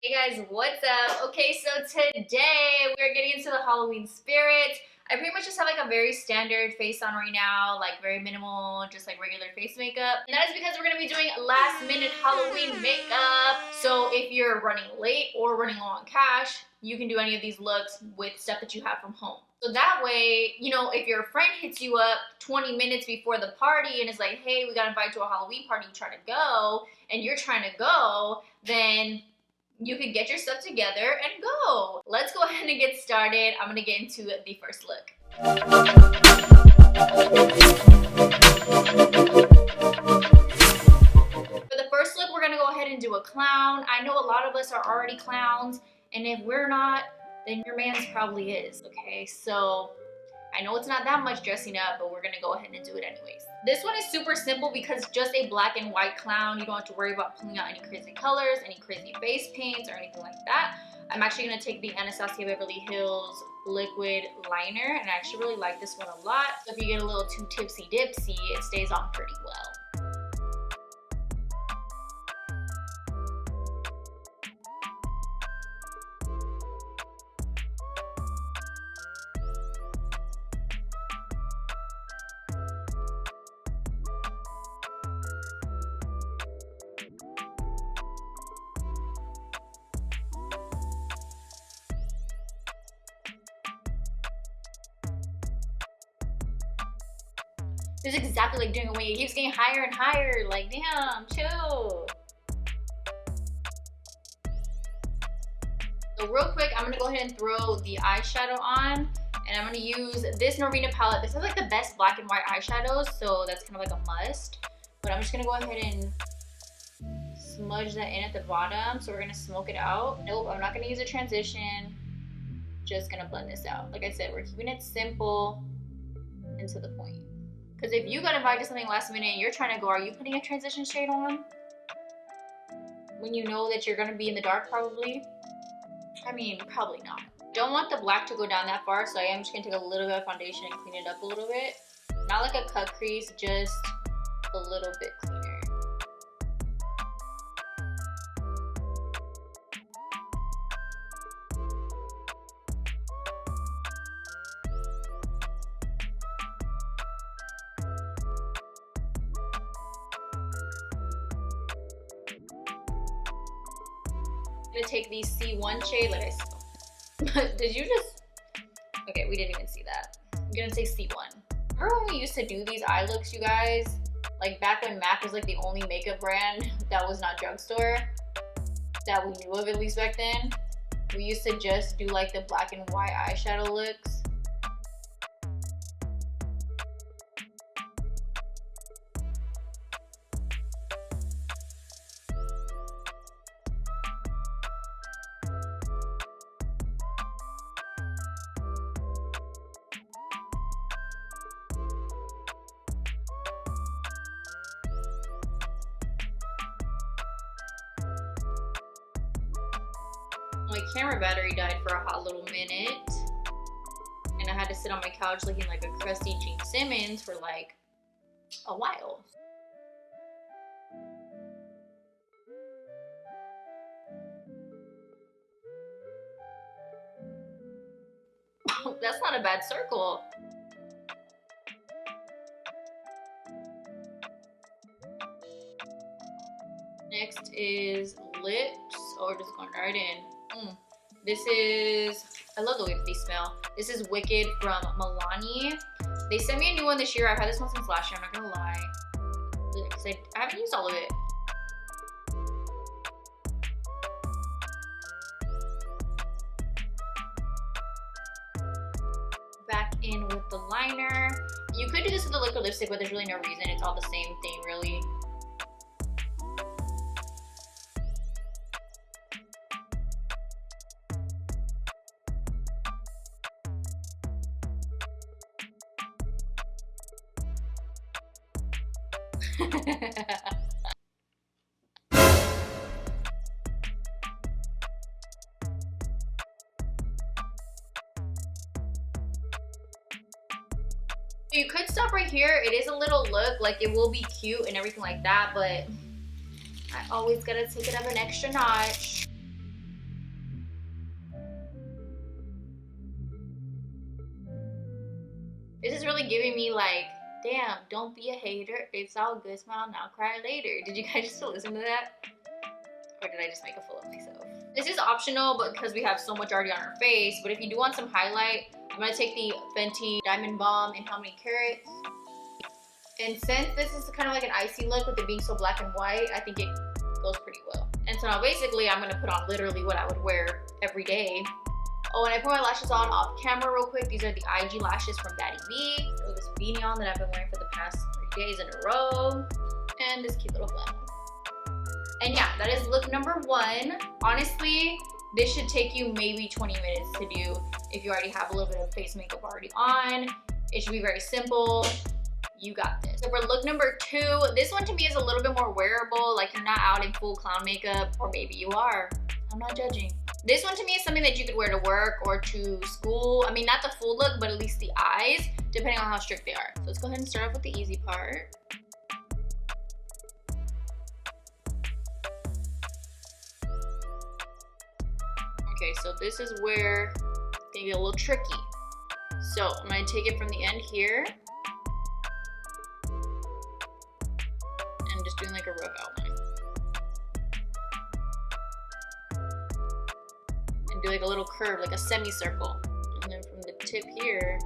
Hey guys, what's up? Okay, so today we're getting into the Halloween spirit. I pretty much just have like a very standard face on right now, like very minimal, just like regular face makeup. And that is because we're gonna be doing last minute Halloween makeup. So if you're running late or running low on cash, you can do any of these looks with stuff that you have from home. So that way, you know, if your friend hits you up 20 minutes before the party and is like, hey, we got invited to a Halloween party, you trying to go, and you're trying to go, then you can get your stuff together and go. Let's go ahead and get started. I'm gonna get into the first look. For the first look, we're gonna go ahead and do a clown. I know a lot of us are already clowns, and if we're not, then your man's probably is, okay? So I know it's not that much dressing up, but we're gonna go ahead and do it anyways. This one is super simple because just a black and white clown. You don't have to worry about pulling out any crazy colors, any crazy face paints, or anything like that. I'm actually gonna take the Anastasia Beverly Hills liquid liner, and I actually really like this one a lot. So if you get a little too tipsy dipsy, it stays on pretty well. This is exactly like doing a wing. It keeps getting higher and higher. Like, damn, chill. So real quick, I'm gonna go ahead and throw the eyeshadow on, and I'm gonna use this Norvina palette. This is like the best black and white eyeshadows, so that's kind of like a must. But I'm just gonna go ahead and smudge that in at the bottom. So we're gonna smoke it out. Nope, I'm not gonna use a transition. Just gonna blend this out. Like I said, we're keeping it simple and to the point. Because if you got invited to something last minute and you're trying to go, are you putting a transition shade on? When you know that you're going to be in the dark probably? I mean, probably not. Don't want the black to go down that far, so I am just going to take a little bit of foundation and clean it up a little bit. Not like a cut crease, just a little bit cleaner. I'm gonna take the C1 shade, like I said. Did you just? Okay, we didn't even see that. I'm gonna say C1. Remember when we used to do these eye looks, you guys? Like back when MAC was like the only makeup brand that was not drugstore, that we knew of at least back then. We used to just do like the black and white eyeshadow looks. My camera battery died for a hot little minute, and I had to sit on my couch looking like a crusty Gene Simmons for like a while. That's not a bad circle. Next is lips. Oh, we're just going right in. This is, I love the way they smell. This is Wicked from Milani. They sent me a new one this year. I've had this one since last year, I'm not gonna lie. Because I haven't used all of it. Back in with the liner. You could do this with the liquid lipstick, but there's really no reason. It's all the same thing, really. You could stop right here. It is a little look, like it will be cute and everything like that, but I always gotta take it up an extra notch. This is really giving me like, damn, don't be a hater. It's all good, smile now, cry later. Did you guys just listen to that? Or did I just make a fool of myself? This is optional because we have so much already on our face, but if you do want some highlight, I'm gonna take the Fenty Diamond Bomb in How Many Carats. And since this is kind of like an icy look with it being so black and white, I think it goes pretty well. And so now basically I'm gonna put on literally what I would wear every day. Oh, and I put my lashes on off camera real quick. These are the IG lashes from Baddie B. Throw this beanie on that I've been wearing for the past 3 days in a row. And this cute little flannel. And yeah, that is look number 1. Honestly, this should take you maybe 20 minutes to do if you already have a little bit of face makeup already on. It should be very simple. You got this. So for look number 2, this one to me is a little bit more wearable, like you're not out in full clown makeup, or maybe you are. I'm not judging. This one to me is something that you could wear to work or to school. I mean, not the full look, but at least the eyes, depending on how strict they are. So let's go ahead and start off with the easy part. Okay, so this is where it's gonna get a little tricky. So I'm gonna take it from the end here. And just doing like a rough outline. And do like a little curve, like a semicircle. And then from the tip here,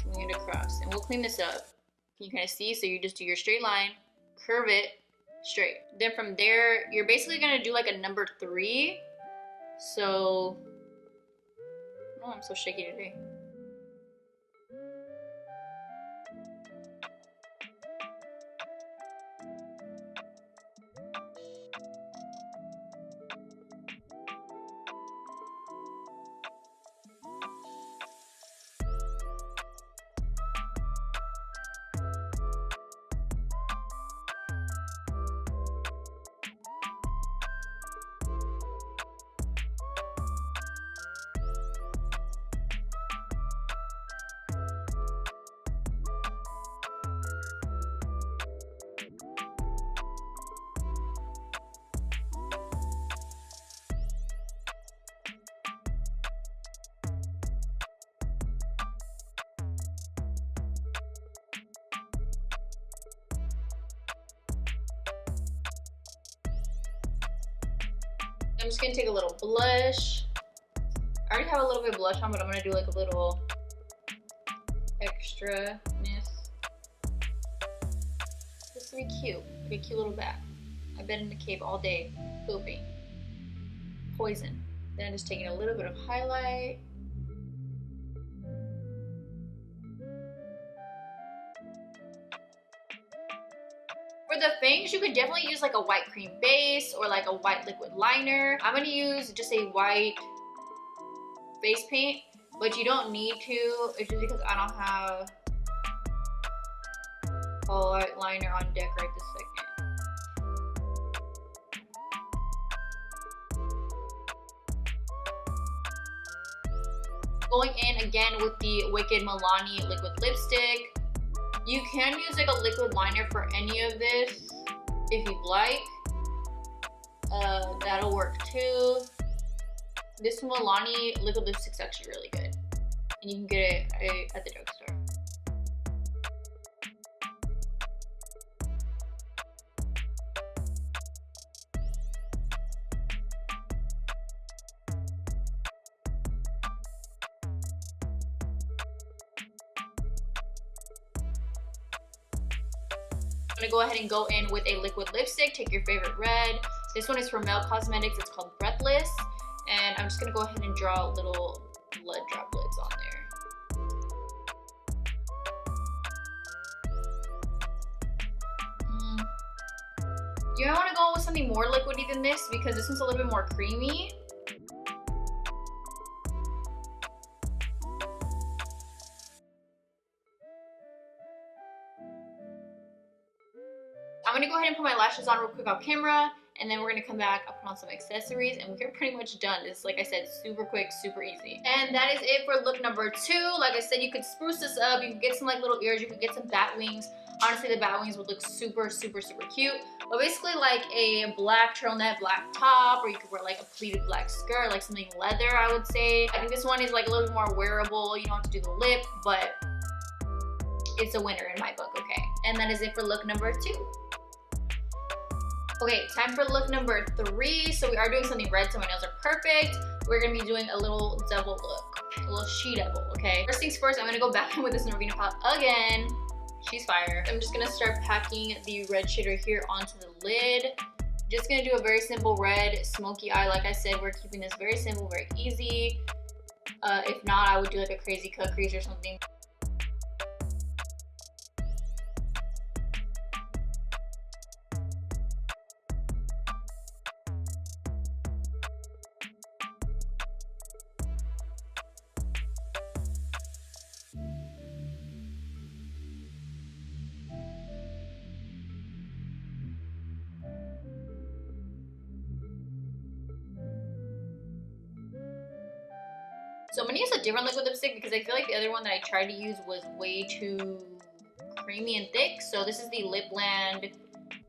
swing it across. And we'll clean this up. Can you kind of see? So you just do your straight line, curve it, straight. Then from there, you're basically gonna do like a number 3. So, oh, I'm so shaky today. I'm just gonna take a little blush. I already have a little bit of blush on, but I'm gonna do like a little extra-ness. Just to be cute. Be a cute little bat. I've been in the cave all day, pooping. Poison. Then I'm just taking a little bit of highlight. For the fangs, you could definitely use like a white cream base or like a white liquid liner. I'm gonna use just a white face paint, but you don't need to. It's just because I don't have a white liner on deck right this second. Going in again with the Wicked Milani liquid lipstick. You can use like a liquid liner for any of this if you'd like. That'll work too. This Milani liquid lipstick's actually really good. And you can get it at the drugstore. I'm gonna go ahead and go in with a liquid lipstick. Take your favorite red. This one is from Mel Cosmetics. It's called Breathless. And I'm just gonna go ahead and draw little blood droplets on there. You might wanna go with something more liquidy than this because this one's a little bit more creamy. I'm gonna go ahead and put my lashes on real quick off camera, and then we're gonna come back, I'll put on some accessories, and we're pretty much done. This is, like I said, super quick, super easy. And that is it for look number 2. Like I said, you could spruce this up. You could get some like little ears. You could get some bat wings. Honestly, the bat wings would look super, super, super cute. But basically like a black turtleneck, black top, or you could wear like a pleated black skirt, like something leather, I would say. I think this one is like a little bit more wearable. You don't have to do the lip, but it's a winner in my book, okay? And that is it for look number 2. Okay, time for look number 3. So we are doing something red, so my nails are perfect. We're gonna be doing a little devil look, a little she-devil, okay? First things first, I'm gonna go back in with this Norvina palette again. She's fire. I'm just gonna start packing the red shader here onto the lid. Just gonna do a very simple red smoky eye. Like I said, we're keeping this very simple, very easy. If not, I would do like a crazy cut crease or something. So I'm gonna use a different liquid lipstick because I feel like the other one that I tried to use was way too creamy and thick. So this is the Lipland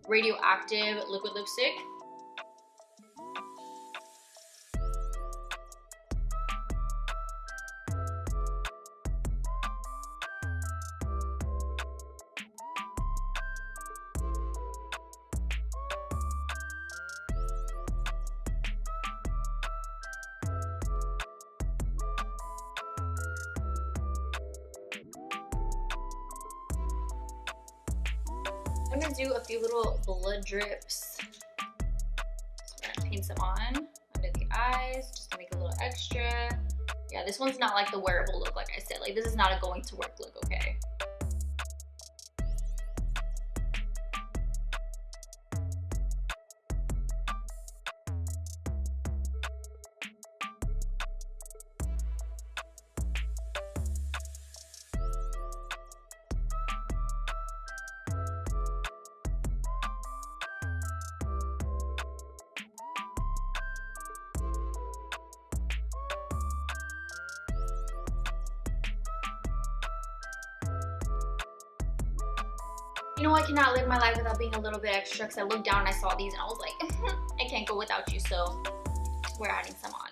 Radioactive liquid lipstick. I'm gonna do a few little blood drips. So I'm gonna paint some on under the eyes just to make a little extra. Yeah, this one's not like the wearable look, like I said. Like, this is not a going to work look, okay? You know, I cannot live my life without being a little bit extra because I looked down and I saw these and I was like, I can't go without you, so we're adding some on.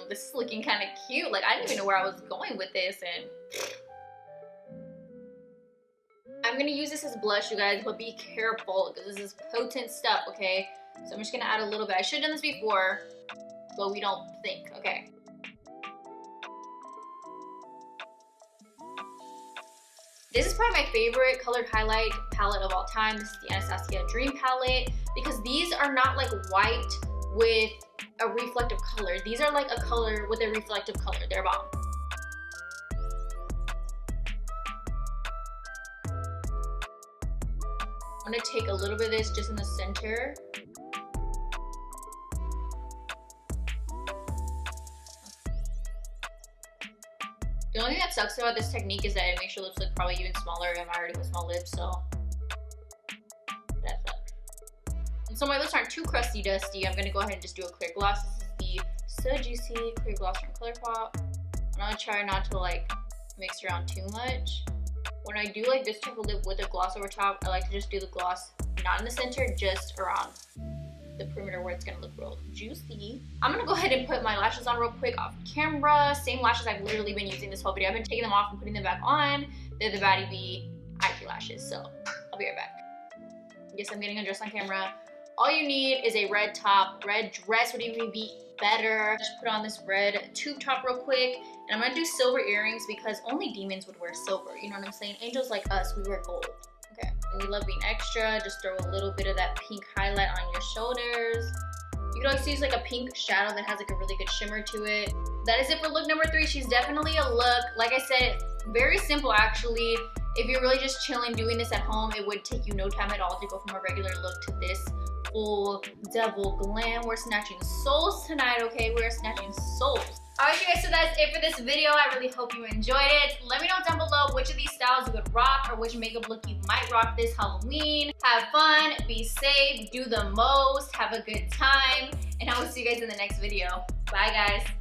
This is looking kind of cute. Like, I didn't even know where I was going with this, and I'm gonna use this as blush, you guys, but be careful because this is potent stuff, okay? So I'm just gonna add a little bit. I should have done this before, but we don't think, okay? This is probably my favorite colored highlight palette of all time. This is the Anastasia Dream palette because these are not like white with a reflective color. These are like a color with a reflective color. They're bomb. I'm gonna take a little bit of this just in the center. The only thing that sucks about this technique is that it makes your lips look probably even smaller, and I already have small lips, so that sucks. And so my lips aren't too crusty dusty. I'm gonna go ahead and just do a clear gloss. This is the So Juicy clear gloss from Colourpop. I'm gonna try not to like mix around too much. When I do like this type of lip with a gloss over top, I like to just do the gloss not in the center, just around the perimeter where it's gonna look real juicy. I'm gonna go ahead and put my lashes on real quick off camera. Same lashes I've literally been using this whole video. I've been taking them off and putting them back on. They're the Baddie B IG lashes, so I'll be right back. Yes, I'm getting undressed on camera. All you need is a red top. Red dress would even be better. Just put on this red tube top real quick. And I'm gonna do silver earrings because only demons would wear silver. You know what I'm saying? Angels like us, we wear gold. Okay, and we love being extra. Just throw a little bit of that pink highlight on your shoulders. You can always use like a pink shadow that has like a really good shimmer to it. That is it for look number 3. She's definitely a look. Like I said, very simple actually. If you're really just chilling doing this at home, it would take you no time at all to go from a regular look to this full devil glam. We're snatching souls tonight, okay? We're snatching souls. Alright you guys, so that's it for this video. I really hope you enjoyed it. Let me know down below which of these styles you would rock or which makeup look you might rock this Halloween. Have fun, be safe, do the most, have a good time, and I will see you guys in the next video. Bye guys.